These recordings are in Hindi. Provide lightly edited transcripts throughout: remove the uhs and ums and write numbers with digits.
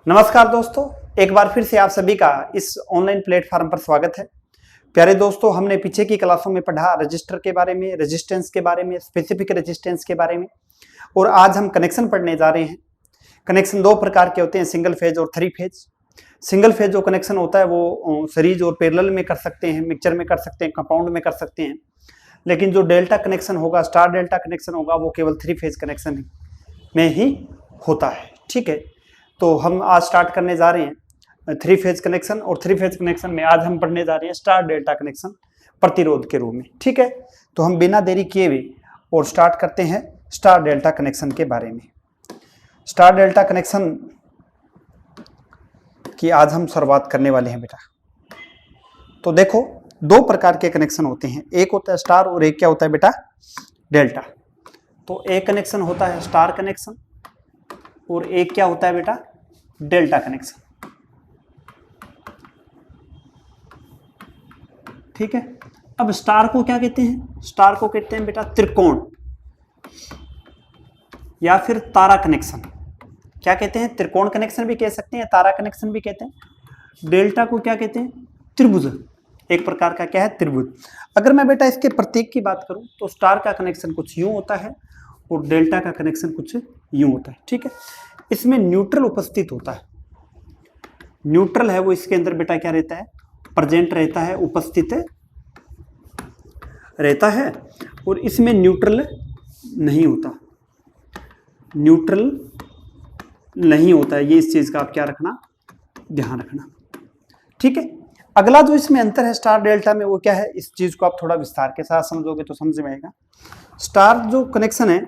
नमस्कार दोस्तों, एक बार फिर से आप सभी का इस ऑनलाइन प्लेटफॉर्म पर स्वागत है। प्यारे दोस्तों, हमने पीछे की क्लासों में पढ़ा रजिस्टर के बारे में, रेजिस्टेंस के बारे में, स्पेसिफिक रेजिस्टेंस के बारे में, और आज हम कनेक्शन पढ़ने जा रहे हैं। कनेक्शन दो प्रकार के होते हैं, सिंगल फेज और थ्री फेज। सिंगल फेज जो कनेक्शन होता है वो सीरीज और पैरेलल में कर सकते हैं, मिक्सचर में कर सकते हैं, कंपाउंड में कर सकते हैं। लेकिन जो डेल्टा कनेक्शन होगा, स्टार डेल्टा कनेक्शन होगा, वो केवल थ्री फेज कनेक्शन में ही होता है। ठीक है, तो हम आज स्टार्ट करने जा रहे हैं थ्री फेज कनेक्शन, और थ्री फेज कनेक्शन में आज हम पढ़ने जा रहे हैं स्टार डेल्टा कनेक्शन प्रतिरोध के रूप में। ठीक है, तो हम बिना देरी किए हुए और स्टार्ट करते हैं स्टार डेल्टा कनेक्शन के बारे में। स्टार डेल्टा कनेक्शन की आज हम शुरुआत करने वाले हैं बेटा। तो देखो, दो प्रकार के कनेक्शन होते हैं, एक होता है स्टार और एक क्या होता है बेटा, डेल्टा। तो एक कनेक्शन होता है स्टार कनेक्शन और एक क्या होता है बेटा, डेल्टा कनेक्शन। ठीक है, अब स्टार को क्या कहते हैं? स्टार को कहते हैं बेटा त्रिकोण या फिर तारा कनेक्शन। क्या कहते हैं? त्रिकोण कनेक्शन भी कह सकते हैं, तारा कनेक्शन भी कहते हैं। डेल्टा को क्या कहते हैं? त्रिभुज, एक प्रकार का क्या है, त्रिभुज। अगर मैं बेटा इसके प्रतीक की बात करूं तो स्टार का कनेक्शन कुछ यूं होता है और डेल्टा का कनेक्शन कुछ यूं होता है। ठीक है, इसमें न्यूट्रल उपस्थित होता है। न्यूट्रल है वो इसके अंदर बेटा क्या रहता है, प्रेजेंट रहता है, उपस्थित रहता है। और इसमें न्यूट्रल नहीं होता, न्यूट्रल नहीं होता है। ये इस चीज का आप क्या रखना, ध्यान रखना। ठीक है, अगला जो इसमें अंतर है स्टार डेल्टा में वो क्या है, इस चीज को आप थोड़ा विस्तार के साथ समझोगे तो समझ में आएगा। स्टार जो कनेक्शन है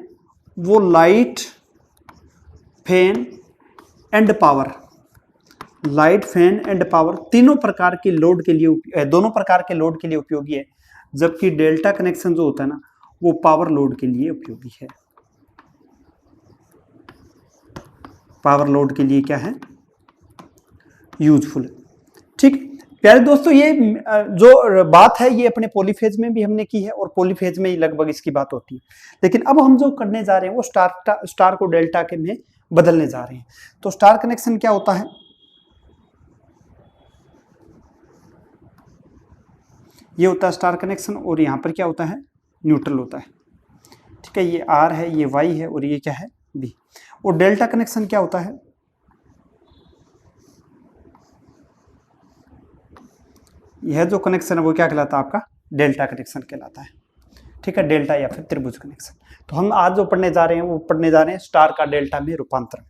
वो light, fan and power, light, fan and power तीनों प्रकार के लोड के लिए, दोनों प्रकार के लोड के लिए उपयोगी है। जबकि डेल्टा कनेक्शन जो होता है ना, वो पावर लोड के लिए उपयोगी है। पावर लोड के लिए क्या है, यूजफुल। ठीक, प्यारे दोस्तों, ये जो बात है ये अपने पॉलीफेज में भी हमने की है और पॉलीफेज में ही लगभग इसकी बात होती है। लेकिन अब हम जो करने जा रहे हैं वो स्टार को डेल्टा के में बदलने जा रहे हैं। तो स्टार कनेक्शन क्या होता है, ये होता है स्टार कनेक्शन, और यहां पर क्या होता है, न्यूट्रल होता है। ठीक है, ये आर है, ये वाई है, और ये क्या है, बी। और डेल्टा कनेक्शन क्या होता है, यह जो कनेक्शन है वो क्या कहलाता है, आपका डेल्टा कनेक्शन कहलाता है। ठीक है, डेल्टा या फिर त्रिभुज कनेक्शन। तो हम आज जो पढ़ने जा रहे हैं वो पढ़ने जा रहे हैं स्टार का डेल्टा में रूपांतरण।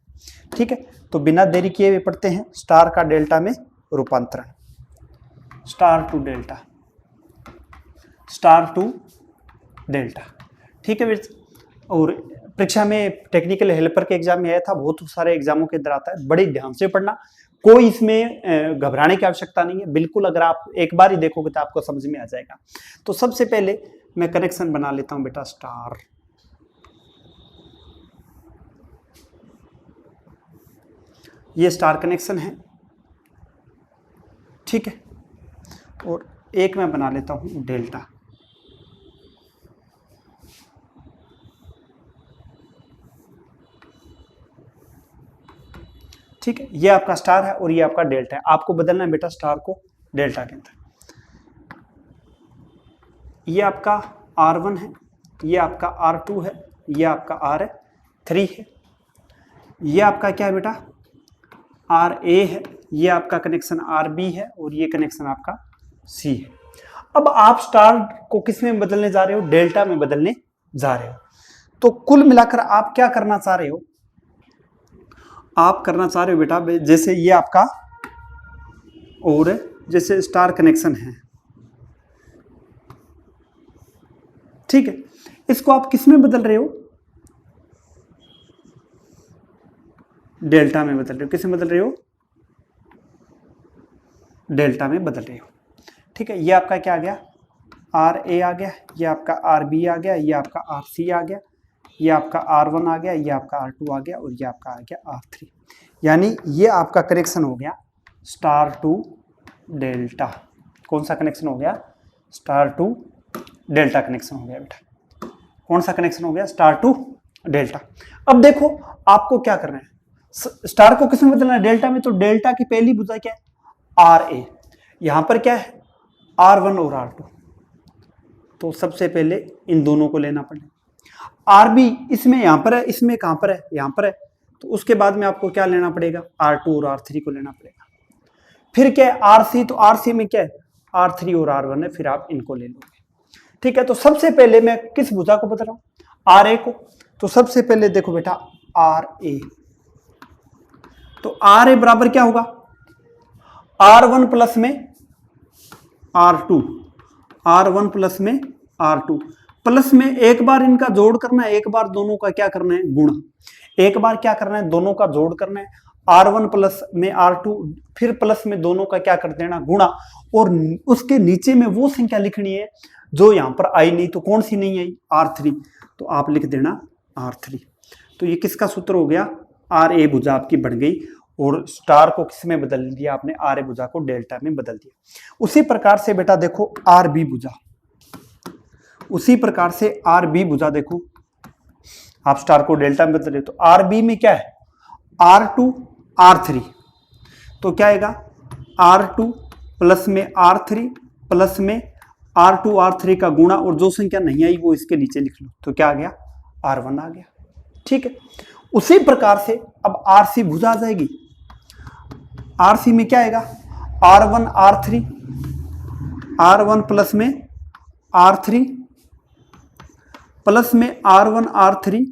ठीक है, तो बिना देरी किए हुए पढ़ते हैं स्टार का डेल्टा में रूपांतरण। Star to delta, star to delta. ठीक है, और परीक्षा में टेक्निकल हेल्पर के एग्जाम में आया था, बहुत सारे एग्जामों के अंदर आता है। बड़े ध्यान से पढ़ना, कोई इसमें घबराने की आवश्यकता नहीं है। बिल्कुल, अगर आप एक बार ही देखोगे तो आपको समझ में आ जाएगा। तो सबसे पहले मैं कनेक्शन बना लेता हूं बेटा स्टार। ये स्टार कनेक्शन है। ठीक है, और एक मैं बना लेता हूं डेल्टा। ठीक है, ये आपका स्टार है और ये आपका डेल्टा है। आपको बदलना है बेटा स्टार को डेल्टा के अंदर। ये आपका R1 है, ये आपका R2 है, ये आपका R3 है, ये आपका क्या है बेटा, RA है, ये आपका कनेक्शन RB है, और ये कनेक्शन आपका C है। अब आप स्टार को किस में बदलने जा रहे हो, डेल्टा में बदलने जा रहे हो। तो कुल मिलाकर आप क्या करना चाह रहे हो, आप करना चाह रहे हो बेटा, जैसे ये आपका, और जैसे स्टार कनेक्शन है। ठीक है, इसको आप किस में बदल रहे हो, डेल्टा में बदल रहे हो। किस में बदल रहे हो, डेल्टा में बदल रहे हो। ठीक है, ये आपका क्या आ गया, RA आ गया, ये आपका RB आ गया, ये आपका RC आ गया, ये आपका R1 आ गया, ये आपका R2 आ गया, और ये आपका आ गया R3। यानी ये आपका कनेक्शन हो गया स्टार टू डेल्टा। कौन सा कनेक्शन हो गया, स्टार टू डेल्टा कनेक्शन हो गया बेटा। कौन सा कनेक्शन हो गया, स्टार टू डेल्टा। अब देखो आपको क्या करना है, स्टार को किस में बदलना है, डेल्टा में, तो डेल्टा की पहली भुजा क्या है, आर ए, यहां पर क्या है R1 और R2, तो सबसे पहले इन दोनों को लेना पड़ेगा। आर बी इसमें यहां पर है, इसमें कहां पर है, यहां पर है, तो उसके बाद में आपको क्या लेना पड़ेगा, R2 और R3 को लेना पड़ेगा। फिर क्या है RC, तो RC में क्या है R3 और R1 है, फिर आप इनको ले लोगे। ठीक है, तो सबसे पहले मैं किस भुजा को बता रहा हूं, RA को, तो सबसे पहले देखो बेटा RA, तो RA बराबर क्या होगा, R1 प्लस में R2, R1 प्लस में R2, प्लस में एक बार इनका जोड़ करना है, एक बार दोनों का क्या करना है, गुणा, एक बार क्या करना है, दोनों का जोड़ करना है, R1 प्लस में R2, फिर प्लस में दोनों का क्या कर देना, गुणा, और उसके नीचे में वो संख्या लिखनी है जो यहां पर आई नहीं, तो कौन सी नहीं आई, R3, तो आप लिख देना R3। तो ये किसका सूत्र हो गया, RA भुजा आपकी बन गई, और स्टार को किस में बदल दिया आपने, RA भुजा को डेल्टा में बदल दिया। उसी प्रकार से बेटा देखो RB भुजा, उसी प्रकार से RB भुजा देखो, आप स्टार को डेल्टा में बदल रहे, तो RB में क्या है, R2 R3, तो क्या आएगा R2 प्लस में R3 प्लस में R2 R3 का गुणा, और जो संख्या नहीं आई वो इसके नीचे लिख लो, तो क्या आ गया, R1 आ गया। ठीक है, उसी प्रकार से अब RC भुजा आ जाएगी, RC में क्या आएगा, R1 R3, R1 प्लस में R3 प्लस में R1 R3,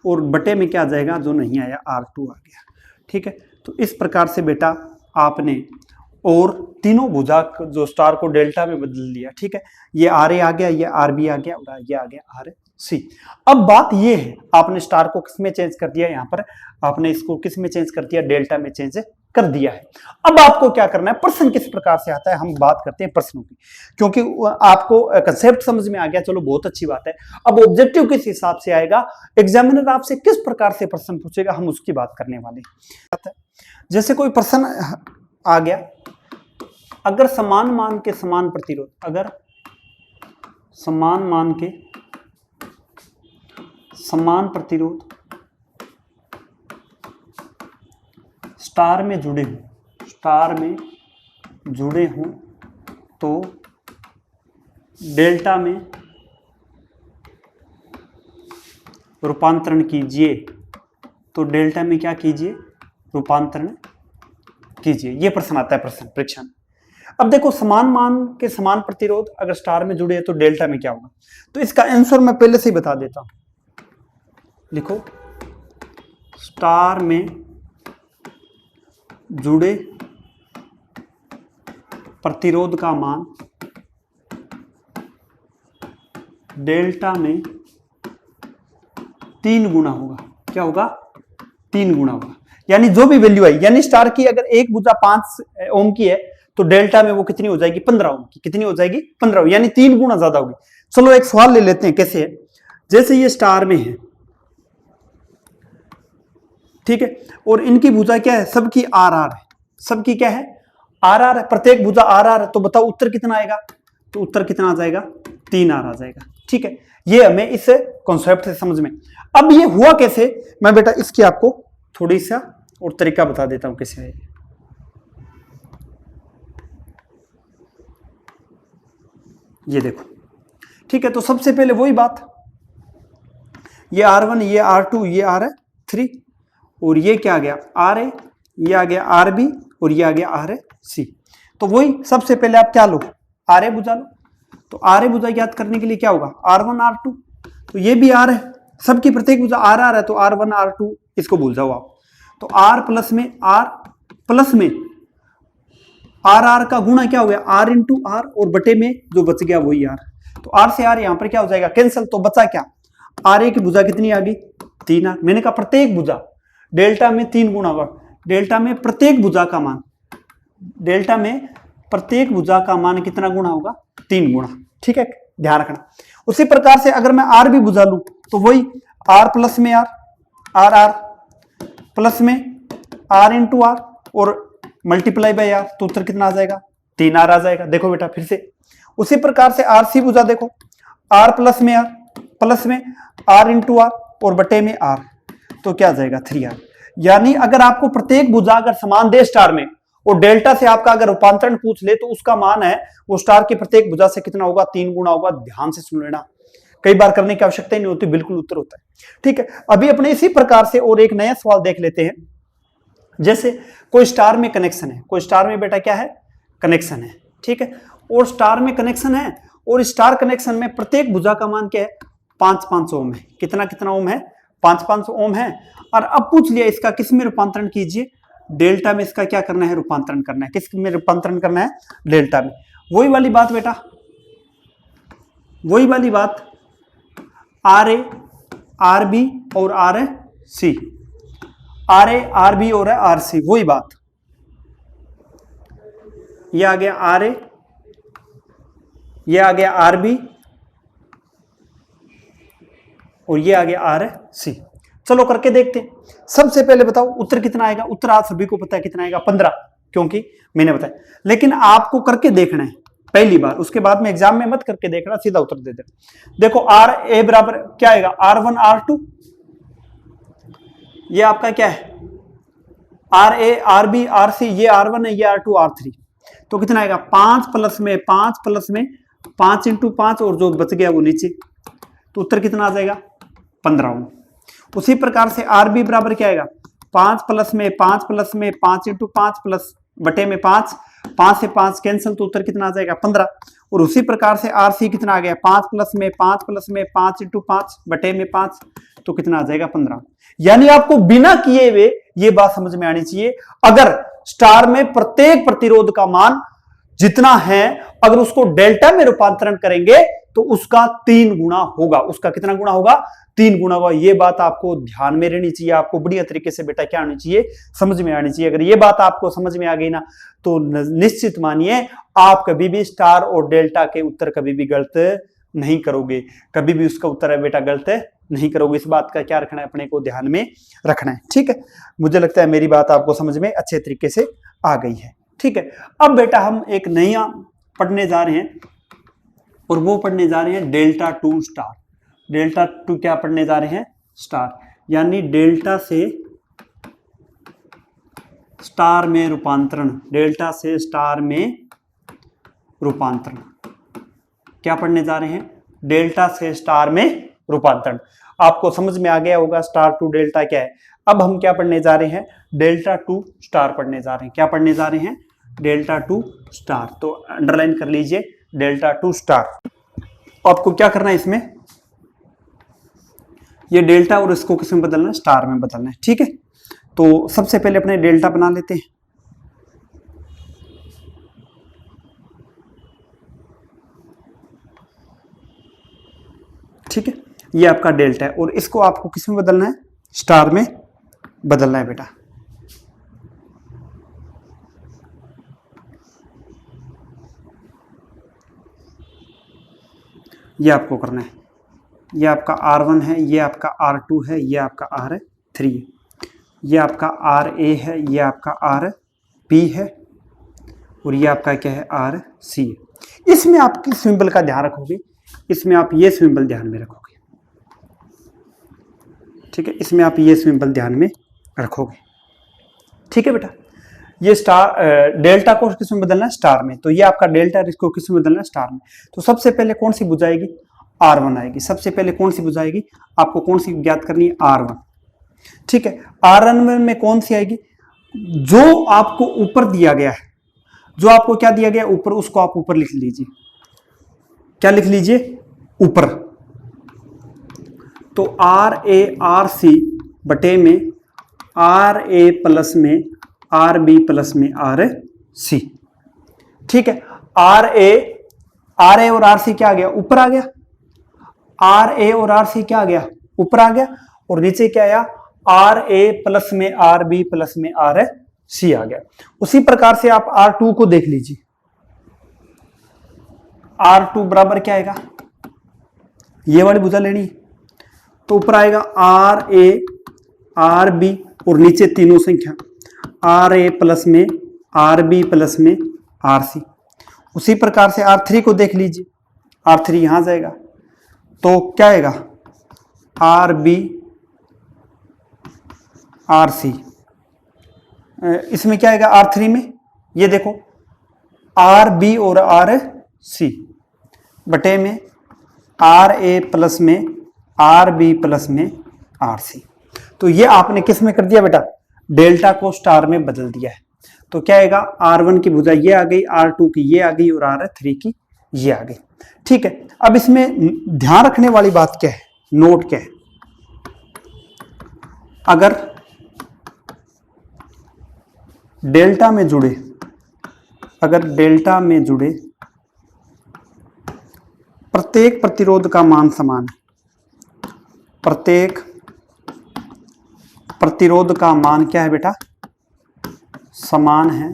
और बटे में क्या आ जाएगा, जो नहीं आया R2 आ गया। ठीक है, तो इस प्रकार से बेटा आपने और तीनों भुजा जो स्टार को डेल्टा में बदल लिया। ठीक है, ये RA आ गया, ये RB आ गया, और ये आ गया RC। अब बात ये है, आपने स्टार को किस में चेंज कर दिया, यहाँ पर आपने इसको किस में चेंज कर दिया, डेल्टा में चेंज कर दिया है। अब आपको क्या करना है, प्रश्न किस प्रकार से आता है, हम बात करते हैं प्रश्नों की, क्योंकि आपको कंसेप्ट समझ में आ गया, चलो बहुत अच्छी बात है। अब ऑब्जेक्टिव किस हिसाब से आएगा, एग्जामिनर आपसे किस प्रकार से प्रश्न पूछेगा, हम उसकी बात करने वाले हैं। जैसे कोई प्रश्न आ गया, अगर समान मान के समान प्रतिरोध, अगर समान मान के समान प्रतिरोध स्टार में जुड़े हों, स्टार में जुड़े हों, तो डेल्टा में रूपांतरण कीजिए, तो डेल्टा में क्या कीजिए, रूपांतरण कीजिए। ये प्रश्न आता है प्रश्न परीक्षा में। अब देखो समान मान के समान प्रतिरोध अगर स्टार में जुड़े तो डेल्टा में क्या होगा, तो इसका आंसर मैं पहले से ही बता देता हूं, लिखो स्टार में जुड़े प्रतिरोध का मान डेल्टा में 3 गुना होगा। क्या होगा, 3 गुना होगा, यानी जो भी वैल्यू आई, यानी स्टार की अगर एक भुजा 5 ओम की है तो डेल्टा में वो कितनी हो जाएगी, 15 ओम की, कितनी हो जाएगी, 15 ओम, यानी 3 गुना ज्यादा होगी। चलो एक सवाल ले लेते हैं, कैसे है, जैसे ये स्टार में है, ठीक है, और इनकी भुजा क्या है, सबकी आर आर है, सबकी क्या है, आर आर है, प्रत्येक भुजा आर आर है, तो बताओ उत्तर कितना आएगा, तो उत्तर कितना आ जाएगा, 3 आर आ जाएगा। ठीक है, ये हमें इस कॉन्सेप्ट से समझ में। अब ये हुआ कैसे, मैं बेटा इसकी आपको थोड़ी सा और तरीका बता देता हूं कैसे है। ये देखो, ठीक है, तो सबसे पहले वही बात, ये R1, ये R2, ये R3, और ये क्या आ गया, RA, ये आ गया RB, और ये आ गया RC। तो वही सबसे पहले आप क्या लो, RA भुजा लो, तो RA भुजा याद करने के लिए क्या होगा, R1 R2, तो ये भी R है, सबकी प्रत्येक भुजा R R है, तो R1 R2 इसको भूल जाओ आप, तो R प्लस में R प्लस में आर आर का गुणा क्या हो गया, R इंटू आर, और बटे में जो बच गया वही R, तो R से R यहां पर क्या हो जाएगा, कैंसिल, तो बचा क्या, RA की भुजा कितनी आ गई, 3R। मैंने कहा प्रत्येक भुजा डेल्टा में 3 गुना होगा, डेल्टा में प्रत्येक भुजा का मान, डेल्टा में प्रत्येक भुजा का मान कितना गुना होगा, 3 गुना। ठीक है, ध्यान रखना। उसी प्रकार से अगर मैं R भी भुजा लूं तो वही R प्लस में R, आर आर प्लस में R इंटू आर, और मल्टीप्लाई बाय R, तो उत्तर कितना आ जाएगा, 3R आ जाएगा। देखो बेटा फिर से उसी प्रकार से RC भुजा देखो, R प्लस में R प्लस में R इंटू आर, और बटे में R, तो क्या आ जाएगा 3R। यानी अगर आपको प्रत्येक भुजा अगर समान दे स्टार में और डेल्टा से आपका अगर रूपांतरण पूछ ले तो उसका मान है वो स्टार की प्रत्येक भुजा से कितना होगा, 3 गुना होगा। ध्यान से सुन लेना, कई बार करने की आवश्यकता ही नहीं होती, बिल्कुल उत्तर होता है। ठीक है, अभी अपने इसी प्रकार से और एक नया सवाल देख लेते हैं। जैसे कोई स्टार में कनेक्शन है, कोई स्टार में बेटा क्या है, कनेक्शन है। ठीक है, और स्टार में कनेक्शन है और स्टार कनेक्शन में प्रत्येक भुजा का मान क्या है, 5-5 ओम है। कितना कितना ओम है, 5-5 ओम है। और अब पूछ लिया इसका किस में रूपांतरण कीजिए, डेल्टा में इसका क्या करना है, रूपांतरण करना है। किस में रूपांतरण करना है, डेल्टा में। वही वाली बात बेटा, वही वाली बात, आर ए आर बी और R C, R A R B और आर सी, वही बात। ये आ गया आर ए, ये आ गया आर बी और ये आ गया आर सी। चलो करके देखते हैं। सबसे पहले बताओ उत्तर कितना आएगा। उत्तर आप सभी को पता है कितना आएगा, 15, क्योंकि मैंने बताया। लेकिन आपको करके देखना है पहली बार, उसके बाद में एग्जाम में मत करके देखना, सीधा उत्तर दे देना। देखो आर ए बराबर क्या आएगा, R1 R2, ये आपका क्या है, R A R B R C, ये R1 है, ये R2 R3। तो कितना आएगा, 5 प्लस में 5 प्लस में 5 इंटू 5 और जो बच गया वो नीचे, तो उत्तर कितना आ जाएगा, 15 ओम। उसी प्रकार से आर बी बराबर क्या आएगा, 5 प्लस में 5 प्लस में 5 इंटू 5 प्लस बटे में 5, 5 से 5 कैंसिल, तो उत्तर कितना आ जाएगा, 15। और उसी प्रकार से आर सी कितना आ गया, 5 प्लस में 5 प्लस में 5 इंटू 5 बटे में 5, तो कितना आ जाएगा, 15। यानी आपको बिना किए हुए ये बात समझ में आनी चाहिए, अगर स्टार में प्रत्येक प्रतिरोध का मान जितना है अगर उसको डेल्टा में रूपांतरण करेंगे तो उसका 3 गुना होगा। उसका कितना गुना होगा, 3 गुना होगा। ये बात आपको ध्यान में रहनी चाहिए, आपको बढ़िया तरीके से बेटा क्या आनी चाहिए, समझ में आनी चाहिए। अगर ये बात आपको समझ में आ गई ना तो निश्चित मानिए आप कभी भी स्टार और डेल्टा के उत्तर कभी भी गलत नहीं करोगे, कभी भी उसका उत्तर है बेटा गलत नहीं करोगे। इस बात का क्या रखना है, अपने को ध्यान में रखना है। ठीक है, मुझे लगता है मेरी बात आपको समझ में अच्छे तरीके से आ गई है। ठीक है, अब बेटा हम एक नया पढ़ने जा रहे हैं और वो पढ़ने जा रहे हैं delta two star. Delta two क्या पढ़ने जा रहे हैं, स्टार, यानी डेल्टा से स्टार में रूपांतरण। डेल्टा से स्टार में रूपांतरण क्या पढ़ने जा रहे हैं, डेल्टा से स्टार में रूपांतरण। आपको समझ में आ गया होगा स्टार टू डेल्टा क्या है। अब हम क्या पढ़ने जा रहे हैं, डेल्टा टू स्टार पढ़ने जा रहे हैं। क्या पढ़ने जा रहे हैं, डेल्टा टू स्टार। तो अंडरलाइन कर लीजिए डेल्टा टू स्टार। आपको क्या करना है, इसमें ये डेल्टा और इसको किस में बदलना है, स्टार में बदलना है। ठीक है, तो सबसे पहले अपने डेल्टा बना लेते हैं। ठीक है, ये आपका डेल्टा है और इसको आपको किस में बदलना है, स्टार में बदलना है बेटा। ये आपको करना है। ये आपका R1 है, ये आपका R2 है, ये आपका R3 है, ये आपका RA है, ये आपका RB है और ये आपका क्या है, RC है। इसमें आप किस सिंबल का ध्यान रखोगे, इसमें आप ये सिंबल ध्यान में रखोगे। ठीक है, इसमें आप ये सिंबल ध्यान में रखोगे। ठीक है बेटा, ये स्टार डेल्टा को किस में बदलना है, स्टार में। तो ये आपका डेल्टा, इसको किस में बदलना है, स्टार में। तो सबसे पहले कौन सी भुजा आएगी, R1 आएगी। सबसे पहले कौन सी भुजा आएगी, आपको कौन सी ज्ञात करनी है, R1। ठीक है, R1 में कौन सी आएगी, जो आपको ऊपर दिया गया है, जो आपको क्या दिया गया ऊपर, उसको आप ऊपर लिख लीजिए। क्या लिख लीजिए, ऊपर। तो RA/RC बटे में RA प्लस में RB प्लस में RC। ठीक है, RA और RC क्या आ गया, ऊपर आ गया। RA और RC क्या आ गया, ऊपर आ गया। और नीचे क्या आया, RA प्लस में RB प्लस में RC आ गया। उसी प्रकार से आप R2 को देख लीजिए। R2 बराबर क्या आएगा, ये वाली भुजा लेनी है तो ऊपर आएगा RA RB और नीचे तीनों संख्या RA प्लस में RB प्लस में RC। उसी प्रकार से R3 को देख लीजिए, R3 यहां जाएगा तो क्या आएगा, RB आर सी, इसमें क्या आएगा R3 में, ये देखो आर बी और आर सी बटे में आर ए प्लस में आर बी प्लस में आर सी। तो ये आपने किस में कर दिया बेटा, डेल्टा को स्टार में बदल दिया है। तो क्या आएगा, R1 की भुजा ये आ गई, R2 की ये आ गई और R3 की ये आ गई। ठीक है, अब इसमें ध्यान रखने वाली बात क्या है, नोट क्या है, अगर डेल्टा में जुड़े, अगर डेल्टा में जुड़े प्रत्येक प्रतिरोध का मान समान है, प्रत्येक प्रतिरोध का मान क्या है बेटा, समान है,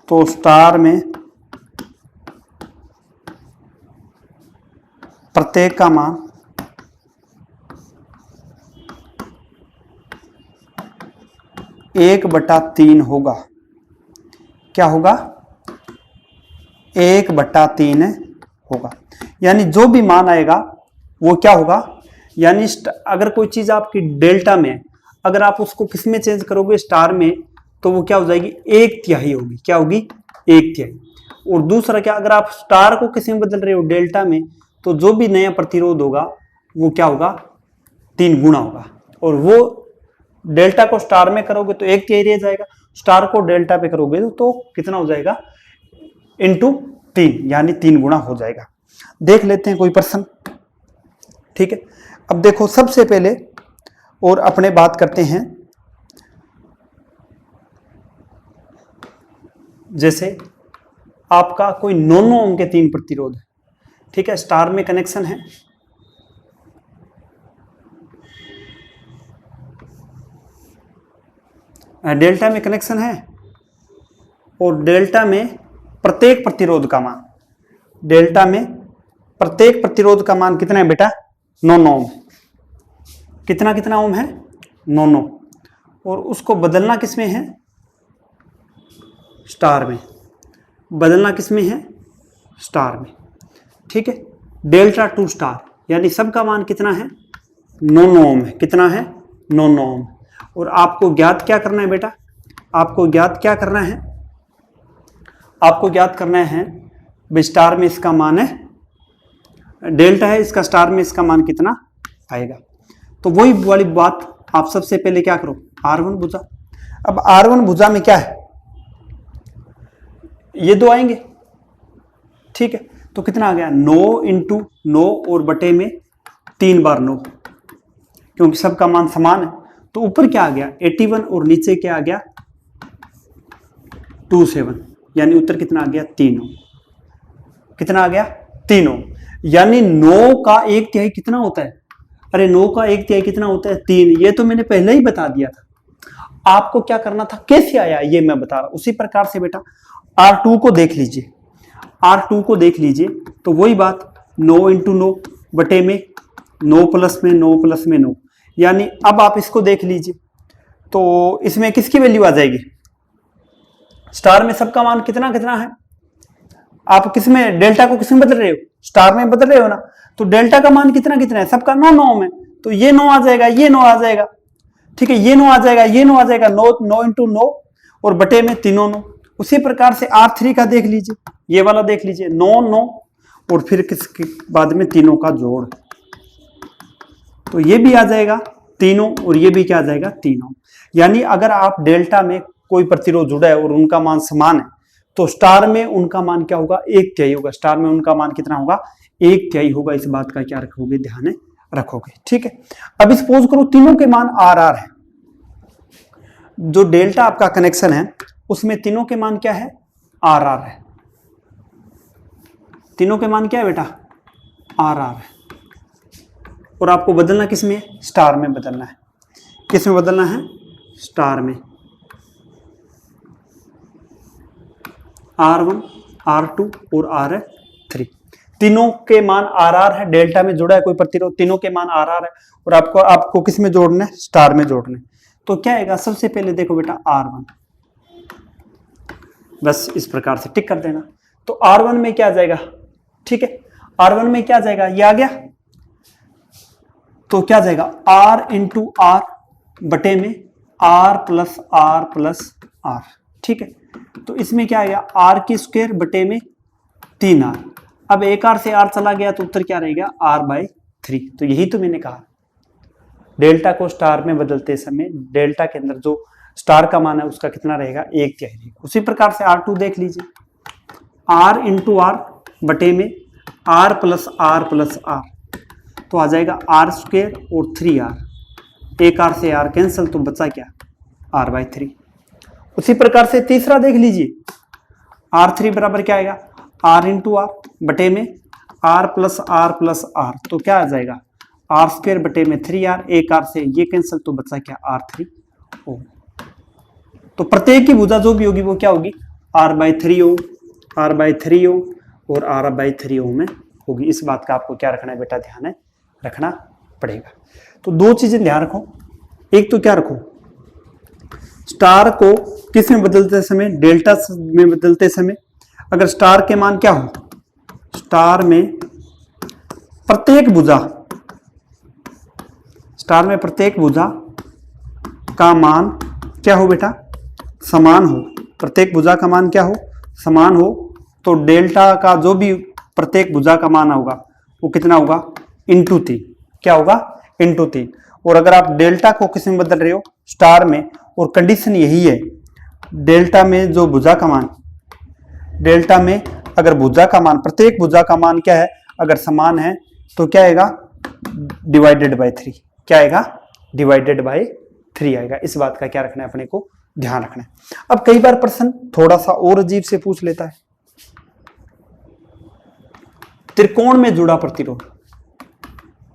तो स्टार में प्रत्येक का मान 1/3 होगा। क्या होगा, 1/3 होगा। यानी जो भी मान आएगा वो क्या होगा, यानी अगर कोई चीज आपकी डेल्टा में है, अगर आप उसको किस में चेंज करोगे, स्टार में, तो वो क्या हो जाएगी, 1/3 होगी। क्या होगी, 1/3। और दूसरा क्या, अगर आप स्टार को किस में बदल रहे हो, डेल्टा में, तो जो भी नया प्रतिरोध होगा वो क्या होगा, 3 गुना होगा। और वो डेल्टा को स्टार में करोगे तो 1/3 रह जाएगा, स्टार को डेल्टा पे करोगे तो कितना हो जाएगा, इंटू 3, यानी 3 गुना हो जाएगा। देख लेते हैं कोई प्रश्न। ठीक है, अब देखो सबसे पहले और अपने बात करते हैं, जैसे आपका कोई 9 ओम के 3 प्रतिरोध है। ठीक है, स्टार में कनेक्शन है, डेल्टा में कनेक्शन है, और डेल्टा में प्रत्येक प्रतिरोध का मान, डेल्टा में प्रत्येक प्रतिरोध का मान कितना है बेटा, 9 ओम। कितना कितना ओम है, 9। और उसको बदलना किस में है, स्टार में। बदलना किस में है, स्टार में। ठीक है, डेल्टा टू स्टार, यानी सबका मान कितना है, 9 ओम है। कितना है, 9 ओम। और आपको ज्ञात क्या करना है बेटा, आपको ज्ञात क्या करना है, आपको ज्ञात करना है स्टार में इसका मान है, डेल्टा है इसका, स्टार में इसका मान कितना आएगा। तो वही वाली बात आप सबसे पहले क्या करो, R1 भुजा। अब R1 भुजा में क्या है, ये 2 आएंगे। ठीक है, तो कितना आ गया, 9 × 9 और बटे में 3 बार 9, क्योंकि सबका मान समान है। तो ऊपर क्या आ गया, 81, और नीचे क्या आ गया, 27, यानी उत्तर कितना आ गया, 3 ओम। कितना आ गया, 3 ओम। यानी 9 का 1/3 कितना होता है, अरे 9 का 1/3 कितना होता है, 3। ये तो मैंने पहले ही बता दिया था, आपको क्या करना था, कैसे आया ये मैं बता रहा हूं। उसी प्रकार से बेटा R2 को देख लीजिए, R2 को देख लीजिए, तो वही बात 9 × 9 बटे में 9 प्लस में 9 प्लस में 9, यानी अब आप इसको देख लीजिए, तो इसमें किसकी वैल्यू आ जाएगी, स्टार में सबका मान कितना कितना है, आप किसमें, डेल्टा को किसमें बदल रहे हो, स्टार में बदल रहे हो ना, तो डेल्टा का मान कितना कितना है, सबका 9 ओम है। तो ये 9 आ जाएगा, ये 9 आ जाएगा। ठीक है, ये 9 आ जाएगा, ये 9 आ जाएगा, 9 × 9 और बटे में 3 9। उसी प्रकार से R3 का देख लीजिए, ये वाला देख लीजिए, 9 9 और फिर किसके बाद में तीनों का जोड़, तो ये भी आ जाएगा तीनों, और ये भी क्या आ जाएगा, 3 ओम। यानी अगर आप डेल्टा में कोई प्रतिरोध जुड़ा है और उनका मान समान है, तो स्टार में उनका मान क्या होगा, 1/3 होगा। स्टार में उनका मान कितना होगा, 1/3 होगा। इस बात का क्या रखोगे, ध्यान रखोगे। ठीक है, अब सपोज करो तीनों के मान RR है, जो डेल्टा आपका कनेक्शन है उसमें तीनों के मान क्या है, RR है। तीनों के मान क्या है बेटा, RR है। और आपको बदलना किस में, स्टार में बदलना है। किस में बदलना है, स्टार में। R1 R2 और R3, तीनों के मान RR है, डेल्टा में जुड़ा है कोई प्रतिरोध, तीनों के मान RR है, और आपको किस में जोड़ना है, स्टार में जोड़ना है। तो क्या आएगा, सबसे पहले देखो बेटा R1, बस इस प्रकार से टिक कर देना। तो R1 में क्या आ जाएगा, ठीक है, R1 में क्या आ जाएगा, ये आ गया। तो क्या जाएगा आर इंटू आर बटे में R plus R plus R. ठीक है, तो इसमें क्या आएगा आर की स्क्वायर बटे में 3r। अब एक आर से आर चला गया तो उत्तर क्या रहेगा r/3। तो यही तो मैंने कहा डेल्टा को स्टार में बदलते समय डेल्टा के अंदर जो स्टार का मान है उसका कितना रहेगा 1/3 रहेगा। उसी प्रकार से R2 देख लीजिए, r इंटू आर बटे में r plus R plus R, तो आ जाएगा r स्क्वायर और 3r, एक r से r कैंसिल तो बचा क्या r/3। उसी प्रकार से तीसरा देख लीजिए, R3 बराबर क्या आएगा r इंटू आर बटे में r प्लस आर, तो क्या आ जाएगा r स्क्वायर बटे में 3r, एक r से ये कैंसिल तो बचा क्या r3 ओम। तो प्रत्येक की भुजा जो भी होगी वो क्या होगी r/3 ओम, r/3 ओम और r/3 ओम में होगी। इस बात का आपको क्या रखना है बेटा, ध्यान है रखना पड़ेगा। तो दो चीजें ध्यान रखो, एक तो क्या रखो स्टार को किस में बदलते समय डेल्टा में बदलते समय अगर स्टार के मान क्या हो, स्टार में प्रत्येक भुजा का मान क्या हो बेटा समान हो, प्रत्येक भुजा का मान क्या हो समान हो, तो डेल्टा का जो भी प्रत्येक भुजा का मान होगा वो कितना होगा इंटू 3, क्या होगा इंटू 3। और अगर आप डेल्टा को किस में बदल रहे हो स्टार में, और कंडीशन यही है डेल्टा में जो भुजा का मान, डेल्टा में अगर भुजा का मान प्रत्येक भुजा का मान क्या है अगर समान है तो क्या आएगा डिवाइडेड बाय 3, क्या आएगा डिवाइडेड बाय 3 आएगा। इस बात का क्या रखना है अपने को ध्यान रखना है। अब कई बार प्रश्न थोड़ा सा और अजीब से पूछ लेता है, त्रिकोण में जुड़ा प्रतिरोध,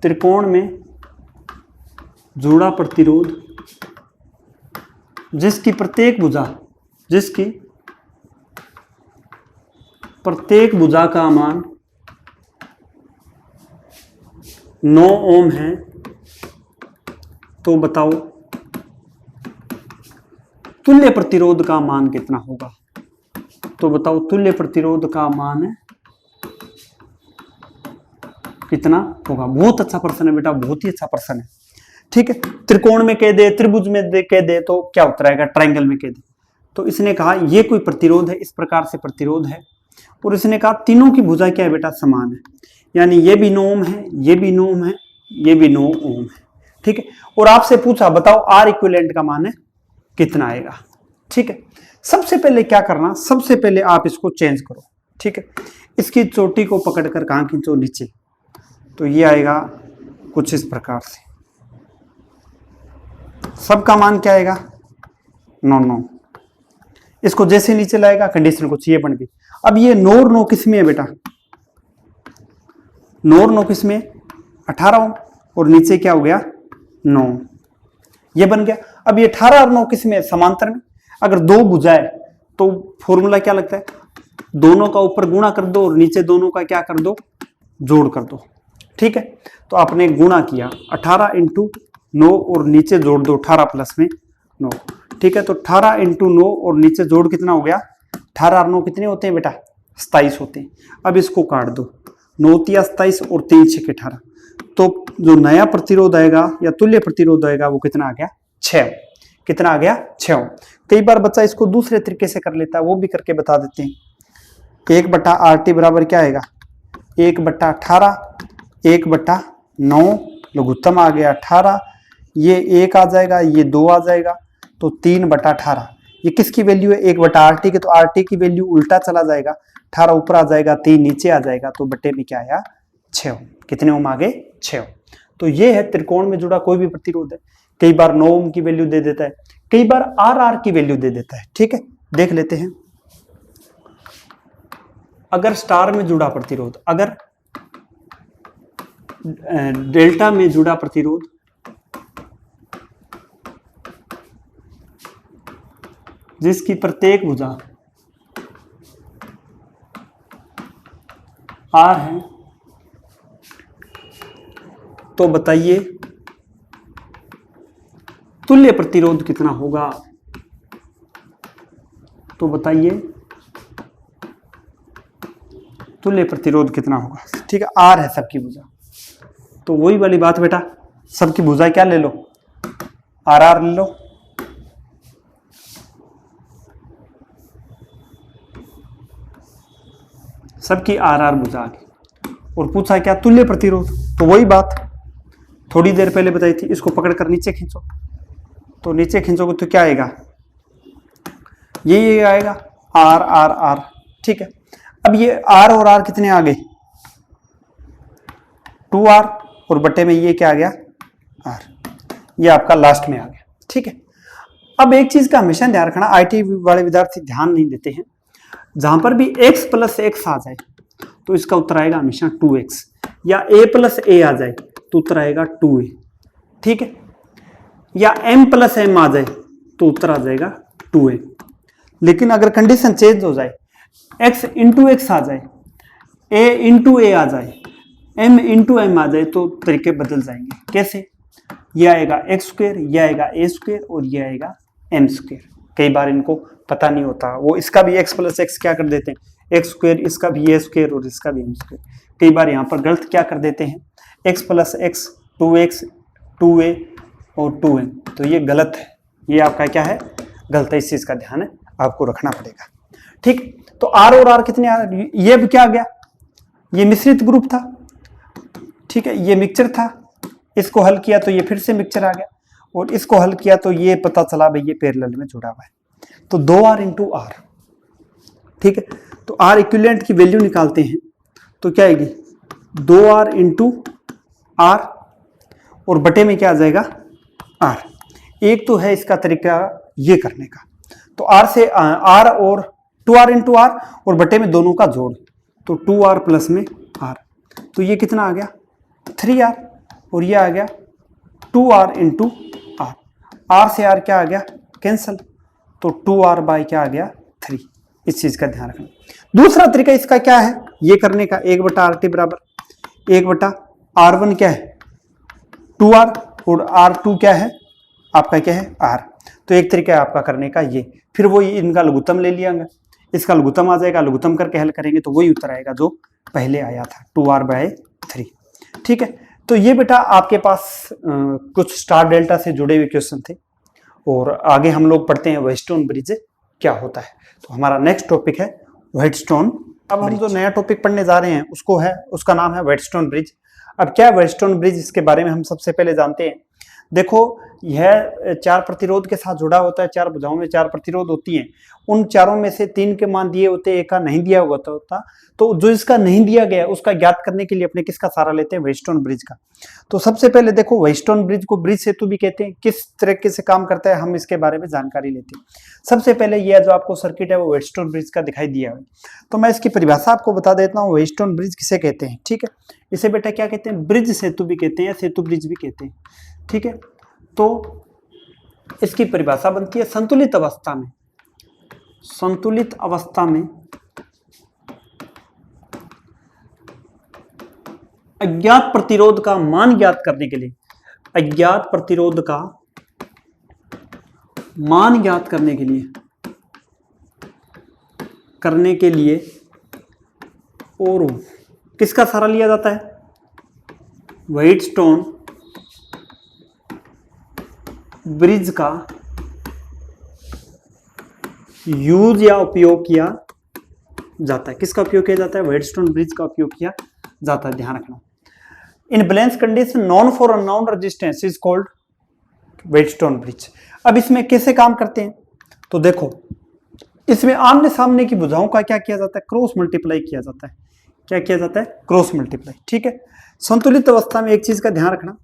त्रिकोण में जुड़ा प्रतिरोध जिसकी प्रत्येक भुजा का मान 9 ओम है, तो बताओ तुल्य प्रतिरोध का मान कितना होगा। तो बताओ तुल्य प्रतिरोध का मान कितना होगा। बहुत अच्छा प्रश्न है बेटा, बहुत ही अच्छा प्रश्न है। ठीक है, त्रिकोण में कह दे, त्रिभुज में कह दे तो क्या उत्तर आएगा, ट्रायंगल में कह दे। तो इसने कहा ये कोई प्रतिरोध है, इस प्रकार से प्रतिरोध है, और इसने कहा तीनों की भुजा क्या है बेटा समान है, यानी ये भी 9 ओम है, ये भी 9 ओम है, ये भी 9 ओम है। ठीक है, और आपसे पूछा बताओ R इक्विवेलेंट का मान है कितना आएगा। ठीक है, सबसे पहले क्या करना, सबसे पहले आप इसको चेंज करो। ठीक है, इसकी चोटी को पकड़कर कहां खींचो नीचे, तो ये आएगा कुछ इस प्रकार से, सबका मान क्या आएगा 9। इसको जैसे नीचे लाएगा कंडीशन कुछ ये बन गई। अब ये 9 और 9 किस में है बेटा, 9 और 9 किस में 18 ओम, और नीचे क्या हो गया 9, ये बन गया। अब ये 18 और 9 किस में समांतर में, अगर दो भुजाएं तो फॉर्मूला क्या लगता है, दोनों का ऊपर गुणा कर दो और नीचे दोनों का क्या कर दो जोड़ कर दो। ठीक है, तो आपने गुणा किया 18 इंटू 9 और नीचे जोड़ दो 18 प्लस में 9। ठीक है, तो 18 इंटू 9 और नीचे जोड़ कितना हो गया 18 और 9 कितने होते हैं बेटा 27 होते हैं। अब इसको काट दो, 9 तिया 27 और 3 6 18, तो जो नया प्रतिरोध आएगा या तुल्य प्रतिरोध आएगा वो कितना आ गया 6। कितना आ गया 6। कई बार बच्चा इसको दूसरे तरीके से कर लेता है, वो भी करके बता देते हैं। 1/RT बराबर क्या आएगा 1/18, 1/9 लघुत्तम आ गया 18, ये 1 आ जाएगा, ये 2 आ जाएगा, तो 3/18। ये किसकी वैल्यू है 1/RT की, तो RT की वैल्यू उल्टा चला जाएगा, 18 ऊपर आ जाएगा, 3 नीचे आ जाएगा, तो बटे में क्या आया 6 ओम। कितने ओम आ गए 6 ओम। तो ये है त्रिकोण में जुड़ा कोई भी प्रतिरोध है, कई बार 9 ओम की वैल्यू दे देता है, कई बार RR की वैल्यू दे देता है। ठीक है, देख लेते हैं। अगर स्टार में जुड़ा प्रतिरोध, अगर डेल्टा में जुड़ा प्रतिरोध जिसकी प्रत्येक भुजा R है, तो बताइए तुल्य प्रतिरोध कितना होगा। तो बताइए तुल्य प्रतिरोध कितना होगा। ठीक है, R है सबकी भुजा, तो वही वाली बात बेटा, सबकी भुजाएं क्या ले लो, आर आर ले लो। सबकी आर आर भुजा आ गई। और पूछा क्या, तुल्य प्रतिरोध, तो वही बात थोड़ी देर पहले बताई थी, इसको पकड़कर नीचे खींचो, तो नीचे खींचोगे तो क्या आएगा, ये आएगा आर आर आर। ठीक है, अब ये आर और आर कितने आ गए, 2r, और बट्टे में ये क्या आ गया, आर, ये आपका लास्ट में आ गया। ठीक है, अब एक चीज का हमेशा ध्यान रखना, आईटी वाले विद्यार्थी ध्यान नहीं देते हैं, जहां पर भी x प्लस एक्स आ जाए तो इसका उत्तर आएगा हमेशा 2x, या a प्लस ए आ जाए तो उत्तर आएगा 2a। ठीक है, या m प्लस एम आ जाए तो उत्तर आ जाएगा 2a। लेकिन अगर कंडीशन चेंज हो जाए, x इंटू एक्स आ जाए, a इंटू ए आ जाए, m इंटू एम आ जाए, तो तरीके बदल जाएंगे। कैसे, ये आएगा एक्स स्क्वेयर, ये आएगा ए स्क्वेयर, और ये आएगा एम स्क्वेयर। कई बार इनको पता नहीं होता, वो इसका भी x प्लस एक्स क्या कर देते हैं, एक्स स्क्वेयर, इसका भी ए स्क्वेयर और इसका भी एम स्क्वेयर। कई बार यहाँ पर गलत क्या कर देते हैं, x plus x 2x 2a और 2m, तो ये गलत है, ये आपका क्या है, गलत है। इस चीज का ध्यान है आपको रखना पड़ेगा। ठीक, तो आर और आर कितने आ रहे, ये भी क्या आ गया, ये मिश्रित ग्रुप था। ठीक है, ये मिक्सचर था, इसको हल किया तो ये फिर से मिक्सचर आ गया, और इसको हल किया तो ये पता चला भाई ये पैरेलल में जुड़ा हुआ है, तो 2r इंटू आर। ठीक है, तो आर इक्विवेलेंट की वैल्यू निकालते हैं तो क्या आएगी, 2r इंटू आर, और बटे में क्या आ जाएगा, आर। एक तो है इसका तरीका ये करने का, तो आर से आर और 2r इंटू आर, और बटे में दोनों का जोड़, तो 2r प्लस में आर, तो ये कितना आ गया 3r, और ये आ गया 2r इंटू आर। आर से आर क्या आ गया, कैंसल, तो 2r बाई क्या आ गया 3। इस चीज का ध्यान रखना। दूसरा तरीका इसका क्या है ये करने का, 1/RT बराबर 1/R1 क्या है 2r, और R2 क्या है आपका, क्या है R। तो एक तरीका है आपका करने का ये, फिर वो इनका लघुत्तम ले लिया, इसका लघुत्तम आ जाएगा, लघुत्तम करके हल करेंगे तो वही उत्तर आएगा जो पहले आया था, 2r/3। ठीक है, तो ये बेटा आपके पास कुछ स्टार डेल्टा से जुड़े हुए क्वेश्चन थे, और आगे हम लोग पढ़ते हैं व्हाइटस्टोन ब्रिज क्या होता है। तो हमारा नेक्स्ट टॉपिक है व्हाइटस्टोन। अब हम जो नया टॉपिक पढ़ने जा रहे हैं उसका नाम है व्हाइटस्टोन ब्रिज। अब क्या है व्हाइटस्टोन ब्रिज, इसके बारे में हम सबसे पहले जानते हैं। देखो, यह 4 प्रतिरोध के साथ जुड़ा होता है, 4 भुजाओं में 4 प्रतिरोध होती हैं, उन चारों में से 3 के मान दिए होते हैं, एक का नहीं दिया होता। तो जो इसका नहीं दिया गया उसका ज्ञात करने के लिए अपने किसका सहारा लेते हैं, व्हाइटस्टोन ब्रिज का। तो सबसे पहले देखो, व्हाइटस्टोन ब्रिज को ब्रिज सेतु भी कहते हैं। किस तरीके से काम करता है हम इसके बारे में जानकारी लेते हैं। सबसे पहले यह जो आपको सर्किट है वो व्हाइटस्टोन ब्रिज का दिखाई दिया है, तो मैं इसकी परिभाषा आपको बता देता हूँ। व्हाइटस्टोन ब्रिज किसे कहते हैं, ठीक है, इसे बेटा क्या कहते हैं, ब्रिज सेतु भी कहते हैं या सेतु ब्रिज भी कहते हैं। ठीक है, तो इसकी परिभाषा बनती है संतुलित अवस्था में अज्ञात प्रतिरोध का मान ज्ञात करने के लिए, अज्ञात प्रतिरोध का मान ज्ञात करने के लिए और किसका सहारा लिया जाता है, व्हाइटस्टोन ब्रिज का यूज या उपयोग किया जाता है। किसका उपयोग किया जाता है, व्हाइटस्टोन ब्रिज का उपयोग किया जाता है, ध्यान रखना। In balance condition non for unknown resistance is called Wheatstone bridge. अब इसमें कैसे काम करते हैं, तो देखो, इसमें आमने सामने की भुजाओं का क्या किया जाता है, क्रॉस मल्टीप्लाई किया जाता है। क्या किया जाता है, क्रॉस मल्टीप्लाई। ठीक है, संतुलित अवस्था में एक चीज का ध्यान रखना,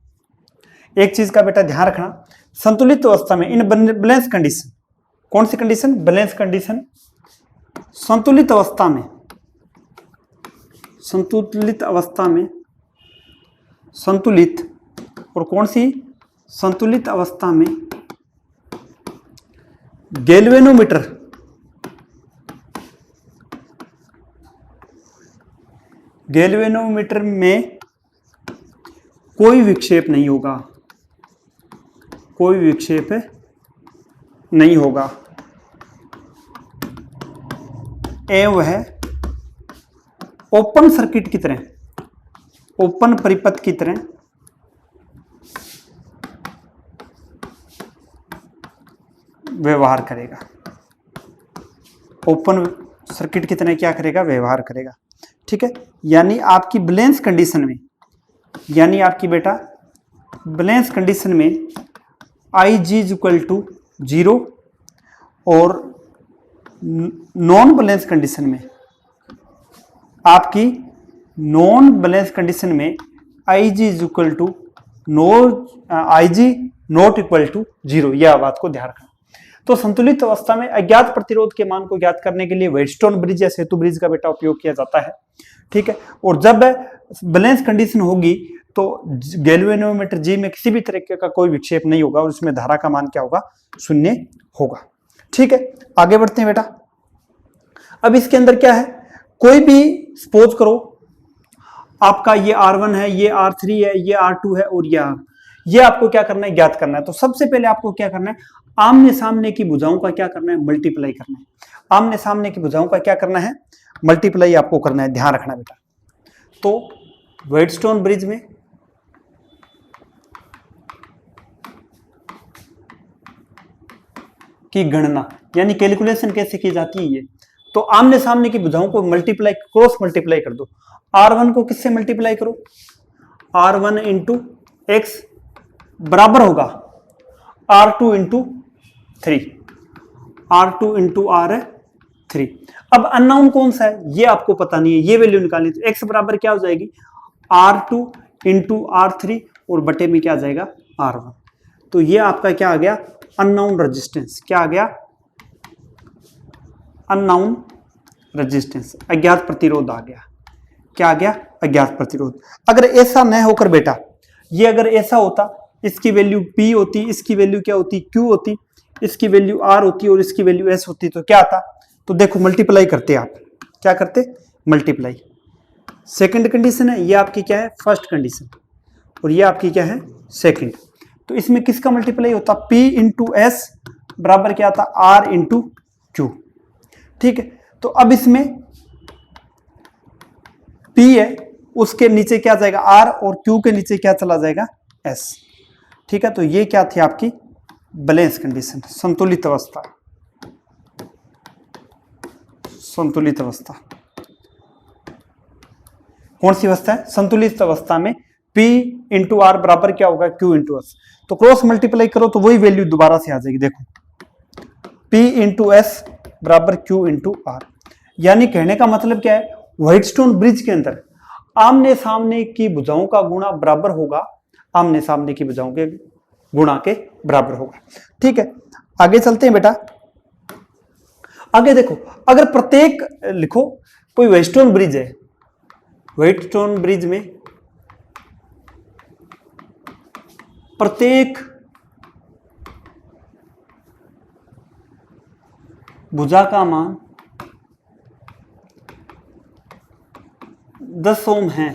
एक चीज का बेटा ध्यान रखना, संतुलित अवस्था में इन बैलेंस कंडीशन, कौन सी कंडीशन, बैलेंस कंडीशन, संतुलित अवस्था में संतुलित और कौन सी, संतुलित अवस्था में गैल्वेनोमीटर में कोई विक्षेप नहीं होगा, कोई विक्षेप नहीं होगा, एवं वह ओपन सर्किट की तरह, ओपन परिपथ की तरह व्यवहार करेगा। ओपन सर्किट की तरह क्या करेगा, व्यवहार करेगा। ठीक है, यानी आपकी बैलेंस कंडीशन में, यानी आपकी बेटा बैलेंस कंडीशन में I G is equal to 0 और नॉन बैलेंस कंडीशन में, आपकी नॉन बैलेंस कंडीशन में I G is equal to I G not equal to 0, यह बात को ध्यान रखना। तो संतुलित अवस्था में अज्ञात प्रतिरोध के मान को ज्ञात करने के लिए व्हीटस्टोन ब्रिज या सेतु ब्रिज का बेटा उपयोग किया जाता है। ठीक है, और जब बैलेंस कंडीशन होगी तो गैल्वेनोमीटर जी में किसी भी तरीके का कोई विक्षेप नहीं होगा और उसमें धारा का मान क्या होगा, 0 होगा। ठीक है, आगे बढ़ते हैं बेटा। अब इसके अंदर क्या है, कोई भी सपोज करो आपका ये R1 है, ये R3 है, ये R2 है और ये आपको क्या करना है, ज्ञात करना है। तो सबसे पहले आपको क्या करना है, आमने सामने की भुजाओं का क्या करना है, मल्टीप्लाई करना है। आमने सामने की भुजाओं का क्या करना है, मल्टीप्लाई आपको करना है, ध्यान रखना बेटा। तो व्हीटस्टोन ब्रिज में की गणना यानी कैलकुलेशन कैसे की जाती है, ये तो आमने सामने की भुजाओं को मल्टीप्लाई, क्रॉस मल्टीप्लाई कर दो। R1 को किससे मल्टीप्लाई करो, R1 इंटू एक्स बराबर होगा R2 into 3, R2 into R3। अब अननोन कौन सा है, ये आपको पता नहीं है, ये वैल्यू निकालनी। तो x बराबर क्या हो जाएगी, R2 इंटू R3 और बटे में क्या आ जाएगा, R1। तो ये आपका क्या आ गया, अननोन रेजिस्टेंस। क्या आ गया, अननोन रेजिस्टेंस, अज्ञात प्रतिरोध आ गया। क्या आ गया, अज्ञात प्रतिरोध। अगर ऐसा न होकर बेटा, ये अगर ऐसा होता, इसकी वैल्यू P होती, इसकी वैल्यू क्या होती, Q होती, इसकी वैल्यू R होती और इसकी वैल्यू S होती, तो क्या आता, तो देखो मल्टीप्लाई करते आप, क्या करते, मल्टीप्लाई। सेकंड कंडीशन है, ये आपकी क्या है, फर्स्ट कंडीशन, और ये आपकी क्या है, सेकंड। तो इसमें किसका मल्टीप्लाई होता, P इंटू एस बराबर क्या आता, R इंटू क्यू। ठीक है, तो अब इसमें P है, उसके नीचे क्या जाएगा R, और Q के नीचे क्या चला जाएगा, S। ठीक है, तो ये क्या थी आपकी बैलेंस कंडीशन, संतुलित अवस्था। संतुलित अवस्था कौन सी अवस्था है, संतुलित अवस्था में P इंटू आर बराबर क्या होगा, Q इंटू एस। तो क्रॉस मल्टीप्लाई करो तो वही वैल्यू दोबारा से आ जाएगी। देखो P इंटू एस बराबर Q इंटू आर। यानी कहने का मतलब क्या है, व्हीटस्टोन ब्रिज के अंदर आमने सामने की भुजाओं का गुणा बराबर होगा, आमने सामने की भुजाओं के गुणा के बराबर होगा। ठीक है, आगे चलते हैं बेटा। आगे देखो, अगर प्रत्येक लिखो कोई व्हीटस्टोन ब्रिज है, व्हीटस्टोन ब्रिज में प्रत्येक भुजा का मान 10 ओम है,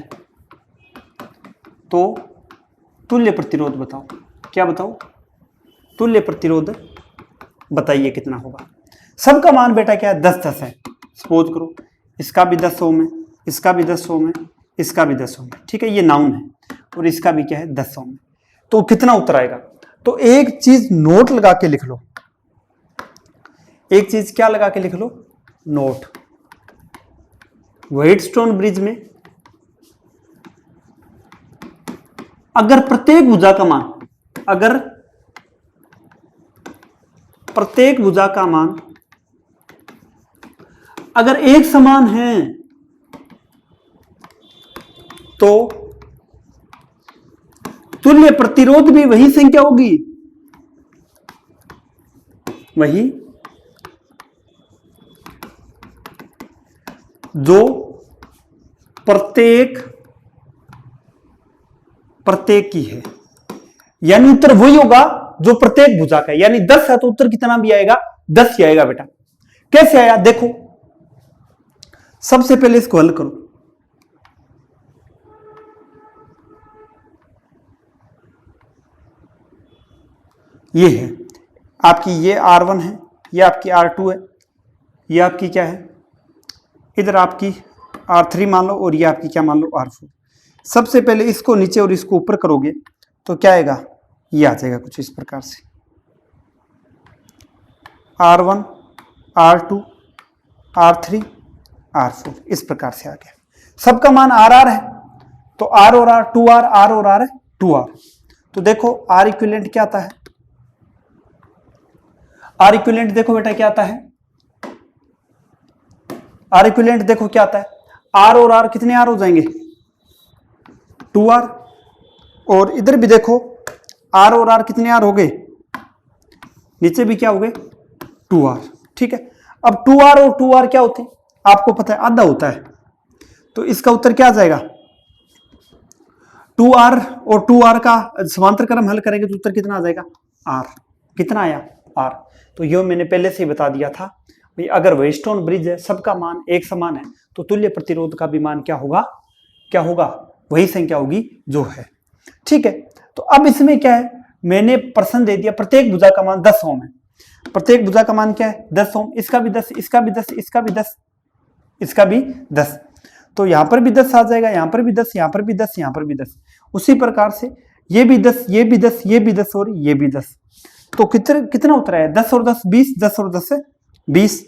तो तुल्य प्रतिरोध बताओ। क्या बताओ, तुल्य प्रतिरोध बताइए कितना होगा। सबका मान बेटा क्या है, 10-10 है। सपोज करो इसका भी 10 ओम है, इसका भी 10 ओम है, इसका भी 10 ओम है। ठीक है, ये नाउन है और इसका भी क्या है, 10 ओम है। तो कितना उत्तर आएगा, तो एक चीज नोट लगा के लिख लो, एक चीज क्या लगा के लिख लो, नोट। व्हीटस्टोन ब्रिज में अगर प्रत्येक भुजा का मान, अगर प्रत्येक भुजा का मान अगर एक समान है, तो तुल्य प्रतिरोध भी वही संख्या होगी, वही जो प्रत्येक की है। यानी उत्तर वही होगा जो प्रत्येक भुजा का है। यानी 10 है तो उत्तर कितना भी आएगा, 10 ही आएगा बेटा। कैसे आया देखो, सबसे पहले इसको हल करो। ये है आपकी, ये R1 है, ये आपकी R2 है, ये आपकी क्या है, इधर आपकी R3 मान लो, और ये आपकी क्या मान लो, R4। सबसे पहले इसको नीचे और इसको ऊपर करोगे तो क्या आएगा, ये आ जाएगा कुछ इस प्रकार से। R1, R2, R3, R4 इस प्रकार से आ गया। सबका मान RR है तो R और R 2R, R और R है 2R। तो देखो R इक्विवेलेंट क्या आता है, R इक्विवेलेंट देखो बेटा क्या आता है, R इक्विवेलेंट देखो क्या आता है, R और R कितने R हो जाएंगे 2R, और इधर भी देखो R और R कितने R हो गए, नीचे भी क्या हो गए 2R। ठीक है, अब 2R और 2R क्या होते हैं आपको पता है, आधा होता है, तो इसका उत्तर क्या आ जाएगा 2R और 2R का समांतर क्रम हल करेंगे तो उत्तर कितना आ जाएगा R। कितना आया R। तो ये मैंने पहले से ही बता दिया था भाई, अगर व्हीटस्टोन ब्रिज है सबका मान एक समान है तो तुल्य प्रतिरोध का भी मान क्या होगा, क्या होगा, वही संख्या होगी जो है। ठीक है, तो अब इसमें क्या है, मैंने प्रश्न दे दिया प्रत्येक भुजा का मान 10 ओम है, प्रत्येक भुजा का मान क्या है 10 ओम, इसका भी 10, इसका भी 10, इसका भी 10, इसका भी 10, तो यहां पर भी 10 आ जाएगा, यहां पर भी 10, यहां पर भी 10, यहां पर भी 10। उसी प्रकार से ये भी 10, ये भी 10, ये भी 10 और ये भी 10। तो कितना उत्तर है 10 और 10 20, 10 और 10 है 20,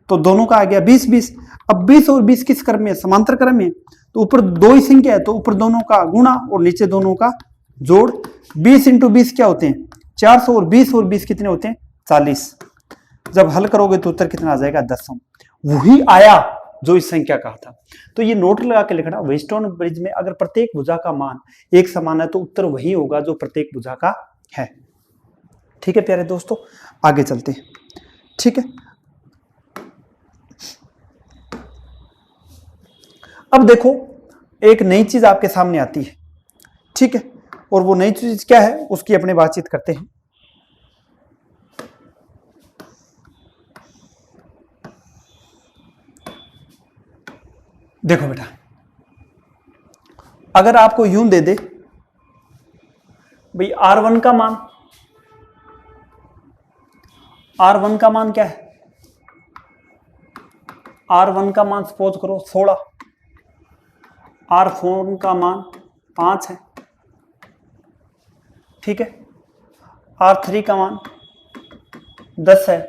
तो दोनों का आ गया 20 20। अब 20 और 20 किस क्रम में, समांतर क्रम में, तो ऊपर दो ही संख्या है तो ऊपर दोनों का गुणा और नीचे दोनों का जोड़। 20 इंटू 20 क्या होते हैं 400, और 20 और 20 कितने होते हैं 40। जब हल करोगे तो उत्तर कितना आ जाएगा 10 ओम, वही आया जो इस संख्या का था। तो ये नोट लगा के लिखना, व्हीटस्टोन ब्रिज में अगर प्रत्येक भुजा का मान एक समान है तो उत्तर वही होगा जो प्रत्येक भुजा का है। ठीक है प्यारे दोस्तों, आगे चलते हैं। ठीक है, अब देखो एक नई चीज आपके सामने आती है। ठीक है, और वो नई चीज क्या है उसकी अपने बातचीत करते हैं। देखो बेटा, अगर आपको यूं दे दे भाई R1 का मान, R1 का मान क्या है, R1 का मान सपोज करो 16, R4 का मान 5 है। ठीक है, R3 का मान 10 है,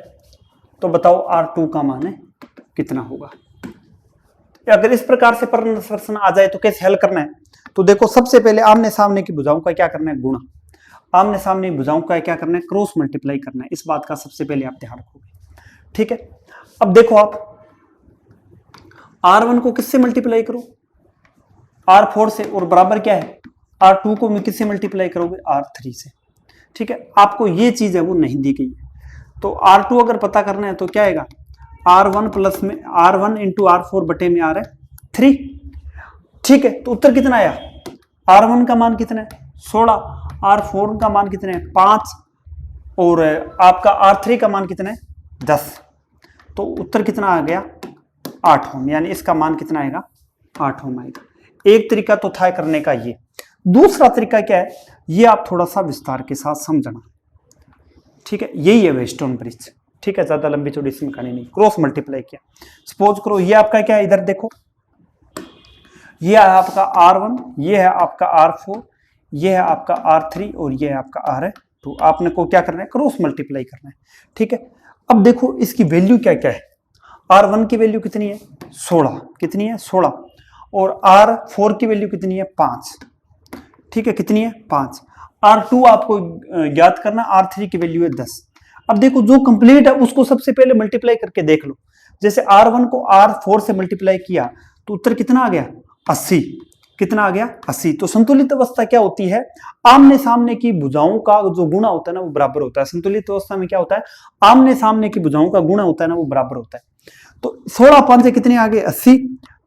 तो बताओ R2 का मान है कितना होगा। अगर इस प्रकार से प्रश्न आ जाए तो कैसे हल करना है, तो देखो सबसे पहले आमने सामने की भुजाओं का क्या करना है गुणा, आमने सामने की भुजाओं का क्या करना है क्रॉस मल्टीप्लाई करना है, इस बात का सबसे पहले आप ध्यान रखोगे। ठीक है, अब देखो आप R1 को किससे मल्टीप्लाई करो R4 से, और बराबर क्या है R2 को किससे मल्टीप्लाई करोगे R3 से। ठीक है, आपको ये चीज है वो नहीं दी गई है, तो R2 अगर पता करना है तो क्या आएगा R1 प्लस में R1 इंटू R4 बटे में आ रहा है 3। ठीक है, तो उत्तर कितना आया, R1 का मान कितना है 16, R4 का मान कितना है 5, और आपका R3 का मान कितना है 10, तो उत्तर कितना आ गया 8 ओम, यानी इसका मान कितना आएगा 8 ओम आएगा। एक तरीका तो था करने का ये, दूसरा तरीका क्या है ये आप थोड़ा सा विस्तार के साथ समझना। ठीक है, यही है व्हीटस्टोन ब्रिज। ठीक है, ज्यादा लंबी चौड़ी इसमें कहानी नहीं, क्रॉस मल्टीप्लाई किया। सपोज करो ये आपका क्या है, इधर देखो ये है आपका R1, ये है आपका R4, ये है आपका R3 और ये है आपका R2। आपने को क्या करना है क्रॉस मल्टीप्लाई करना है। ठीक है, अब देखो इसकी वैल्यू क्या क्या है, R1 की वैल्यू कितनी है 16, कितनी है 16, और R4 की वैल्यू कितनी है 5। ठीक है, कितनी है 5। R2 आपको याद करना, R3 की वैल्यू है 10। अब देखो जो कंप्लीट है उसको सबसे पहले मल्टीप्लाई करके देख लो, जैसे R1 को R4 से मल्टीप्लाई किया तो उत्तर कितना आ गया 80, कितना आ गया 80। तो संतुलित अवस्था क्या होती है, आमने सामने की भुजाओं का जो गुणा होता है ना वो बराबर होता है। संतुलित अवस्था में क्या होता है, आमने सामने की भुजाओं का गुणा होता है ना वो बराबर होता है। तो 16 5 से कितने आ गए 80,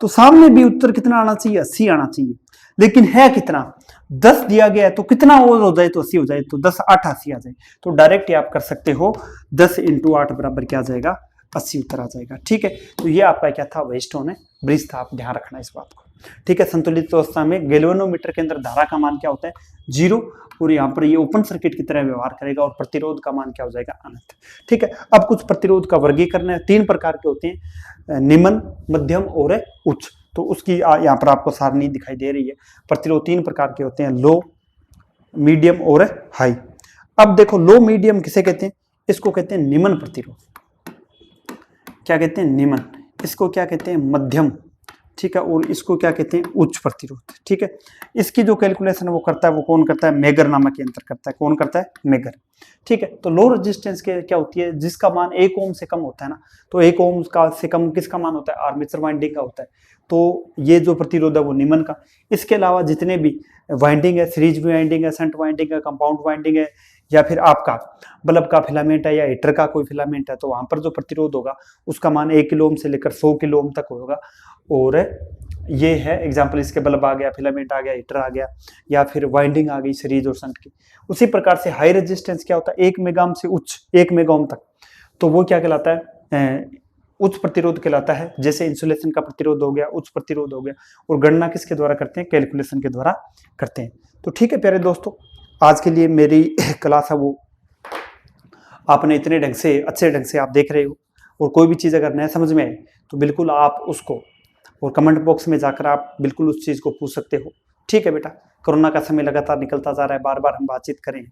तो सामने भी उत्तर कितना आना चाहिए 80 आना चाहिए, लेकिन है कितना 10 दिया गया है, तो कितना और हो जाए तो 80 हो जाए, तो 10 8 80 आ जाए। तो डायरेक्ट आप कर सकते हो 10 इंटू 8 बराबर क्या आ जाएगा 80 उत्तर आ जाएगा। ठीक है, तो ये आपका क्या था व्हीटस्टोन ब्रिज था, आप ध्यान रखना इस बात को। ठीक है, संतुलित अवस्था में गैल्वेनोमीटर के अंदर धारा का मान क्या होता है 0, और यहाँ पर ये ओपन सर्किट की तरह व्यवहार करेगा, और प्रतिरोध का मान क्या हो जाएगा अनंत। ठीक है, अब कुछ प्रतिरोध का वर्गीकरण है, 3 प्रकार के होते हैं, निम्न, मध्यम और उच्च। तो उसकी यहाँ पर आपको सारणी दिखाई दे रही है। प्रतिरोध 3 प्रकार के होते हैं, लो, मीडियम और हाई। अब देखो लो मीडियम किसे कहते हैं, इसको कहते हैं निम्न प्रतिरोध। क्या कहते हैं, निम्न, इसको क्या कहते हैं, मध्यम, ठीक है, और इसको क्या कहते हैं, उच्च प्रतिरोध, ठीक है। इसकी जो कैलकुलेशन वो करता है, वो कौन करता है, मेगर नामक यंत्र करता है। कौन करता है, मेगर, ठीक है। तो लो रेजिस्टेंस के क्या होती है, जिसका मान 1 ओम से कम होता है ना, तो 1 ओम का से कम किसका मान होता है, आर्मेचर वाइंडिंग का होता है। तो ये जो प्रतिरोध है वो निम्न का। इसके अलावा जितने भी वाइंडिंग है, सीरीज वाइंडिंग है, शंट वाइंडिंग है, कंपाउंड वाइंडिंग है, या फिर आपका बल्ब का फिलामेंट है या हीटर का कोई फिलामेंट है, तो वहां पर जो प्रतिरोध होगा उसका मान 1 किलो ओम से लेकर 100 किलो ओम तक होगा। और ये है एग्जाम्पल, इसके बल्ब आ गया, फिलामेंट आ गया, हीटर आ गया, या फिर वाइंडिंग आ गई सीरीज और शंट की। उसी प्रकार से हाई रेजिस्टेंस क्या होता है, 1 मेगा ओम से उच्च 1 मेगा ओम तक, तो वो क्या कहलाता है, उच्च प्रतिरोध कहलाता है। जैसे इंसुलेशन का प्रतिरोध हो गया, उच्च प्रतिरोध हो गया। और गणना किसके द्वारा करते हैं, कैलकुलेशन के द्वारा करते हैं। तो ठीक है प्यारे दोस्तों, आज के लिए मेरी क्लास है वो आपने इतने ढंग से, अच्छे ढंग से आप देख रहे हो। और कोई भी चीज़ अगर नया समझ में आए तो बिल्कुल आप उसको, और कमेंट बॉक्स में जाकर आप बिल्कुल उस चीज़ को पूछ सकते हो। ठीक है बेटा, कोरोना का समय लगातार निकलता जा रहा है, बार बार हम बातचीत करें।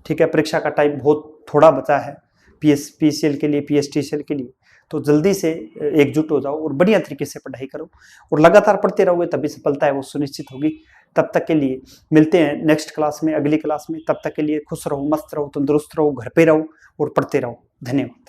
ठीक है, परीक्षा का टाइम बहुत थोड़ा बचा है, पीसीएल के लिए, पीएसटीसीएल के लिए। तो जल्दी से एकजुट हो जाओ और बढ़िया तरीके से पढ़ाई करो, और लगातार पढ़ते रहोगे तभी सफलता है वो सुनिश्चित होगी। तब तक के लिए मिलते हैं नेक्स्ट क्लास में, अगली क्लास में। तब तक के लिए खुश रहो, मस्त रहो, तंदुरुस्त रहो, घर पे रहो और पढ़ते रहो। धन्यवाद।